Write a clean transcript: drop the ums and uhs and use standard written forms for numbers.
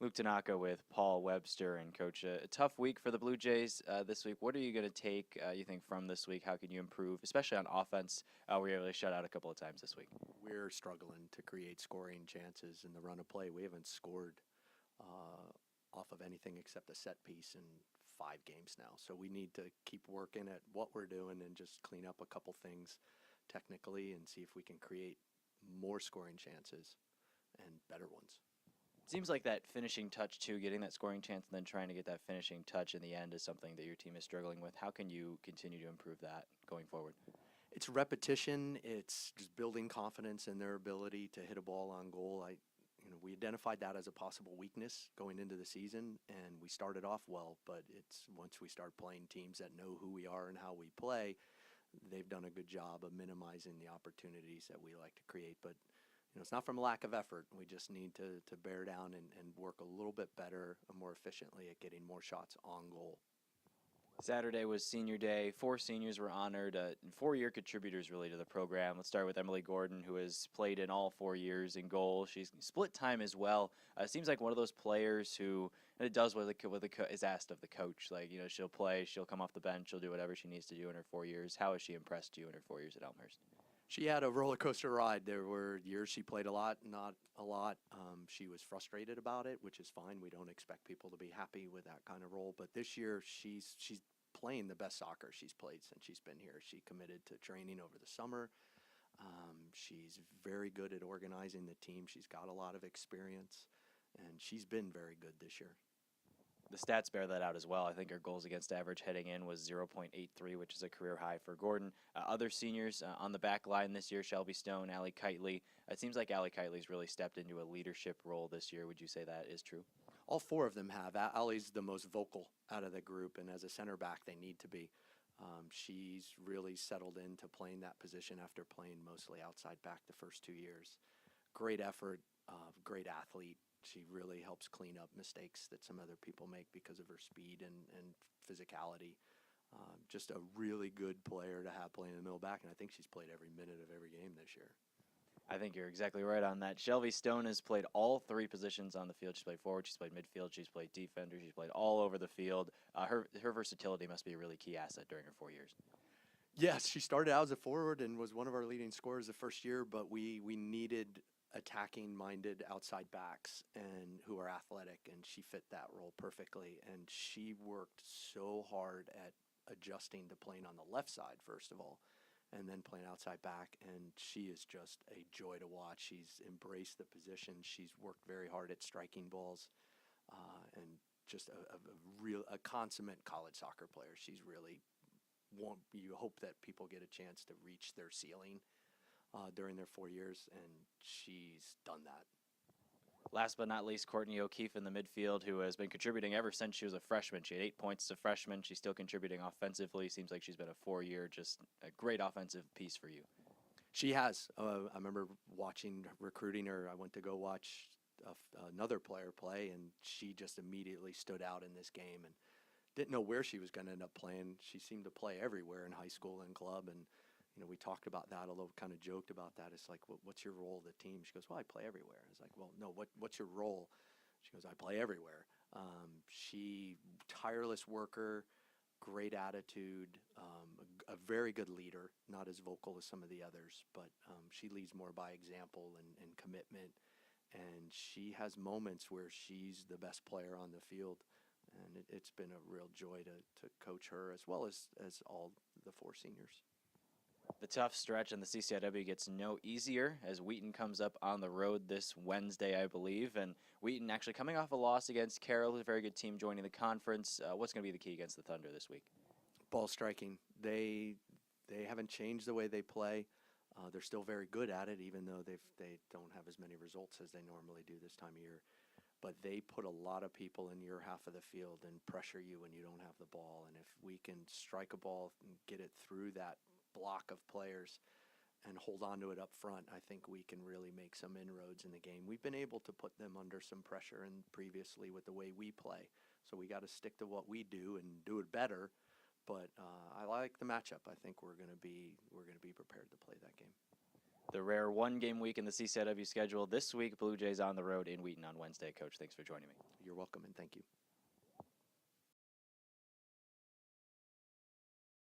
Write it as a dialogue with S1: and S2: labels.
S1: Luke Tanaka with Paul Webster. And Coach, a tough week for the Blue Jays this week. What are you going to take, you think, from this week? How can you improve, especially on offense? We were able to shut out a couple of times this week.
S2: We're struggling to create scoring chances in the run of play. We haven't scored off of anything except a set piece in 5 games now. So we need to keep working at what we're doing and just clean up a couple things technically and see if we can create more scoring chances and better ones.
S1: It seems like that finishing touch, too, getting that scoring chance and then trying to get that finishing touch in the end is something that your team is struggling with. How can you continue to improve that going forward?
S2: It's repetition. It's just building confidence in their ability to hit a ball on goal. We identified that as a possible weakness going into the season, and we started off well, but it's once we start playing teams that know who we are and how we play, they've done a good job of minimizing the opportunities that we like to create. But it's not from a lack of effort. We just need to bear down and work a little bit better and more efficiently at getting more shots on goal.
S1: Saturday was senior day. 4 seniors were honored, 4-year contributors really to the program. Let's start with Emily Gordon, who has played in all 4 years in goal. She's split time as well. Seems like one of those players who, and it does what is asked of the coach. Like, she'll play, she'll come off the bench, she'll do whatever she needs to do in her 4 years. How has she impressed you in her 4 years at Elmhurst?
S2: She had a roller coaster ride. There were years she played a lot, not a lot. She was frustrated about it, which is fine. We don't expect people to be happy with that kind of role. But this year, she's playing the best soccer she's played since she's been here. She committed to training over the summer. She's very good at organizing the team. She's got a lot of experience, and she's been very good this year.
S1: The stats bear that out as well. I think her goals against average heading in was 0.83, which is a career high for Gordon. Other seniors on the back line this year, Shelby Stone, Kylie. It seems like Kylie's really stepped into a leadership role this year. Would you say that is true?
S2: All 4 of them have. Allie's the most vocal out of the group, and as a center back, they need to be. She's really settled into playing that position after playing mostly outside back the first 2 years. Great effort, great athlete. She really helps clean up mistakes that some other people make because of her speed and physicality. Just a really good player to have playing in the middle back, and I think she's played every minute of every game this year.
S1: I think you're exactly right on that. Shelby Stone has played all 3 positions on the field. She's played forward, she's played midfield, she's played defender, she's played all over the field. Her versatility must be a really key asset during her 4 years.
S2: Yes, she started out as a forward and was one of our leading scorers the first year, but we needed attacking-minded outside backs and who are athletic, and she fit that role perfectly. And she worked so hard at adjusting to playing on the left side, first of all, and then playing outside back, and she is just a joy to watch. She's embraced the position. She's worked very hard at striking balls, and just a consummate college soccer player. She's really you hope that people get a chance to reach their ceiling during their 4 years, and she's done that.
S1: Last but not least, Courtney OKeefe in the midfield, who has been contributing ever since she was a freshman. She had 8 points as a freshman. She's still contributing offensively. Seems like she's been a 4-year, just a great offensive piece for you.
S2: She has. I remember recruiting her. I went to go watch another player play, and she just immediately stood out in this game and didn't know where she was going to end up playing. She seemed to play everywhere in high school and club, and we talked about that a little, kind of joked about that. It's like, what's your role of the team? She goes, well, I play everywhere. I was like, well, no, what's your role? She goes, I play everywhere. She, tireless worker, great attitude, a very good leader, not as vocal as some of the others, but she leads more by example and commitment. And she has moments where she's the best player on the field. And it's been a real joy to coach her as well as all the 4 seniors.
S1: The tough stretch in the CCIW gets no easier as Wheaton comes up on the road this Wednesday, I believe. And Wheaton actually coming off a loss against Carroll, who's a very good team joining the conference. What's going to be the key against the Thunder this week?
S2: Ball striking. They haven't changed the way they play. They're still very good at it, even though they don't have as many results as they normally do this time of year. But they put a lot of people in your half of the field and pressure you when you don't have the ball. And if we can strike a ball and get it through that block of players and hold on to it up front, I think we can really make some inroads in the game. We've been able to put them under some pressure and previously with the way we play. So we got to stick to what we do and do it better. But I like the matchup. I think we're going to be prepared to play that game.
S1: The rare one-game week in the CCIW schedule. This week, Blue Jays on the road in Wheaton on Wednesday. Coach, thanks for joining me.
S2: You're welcome, and thank you.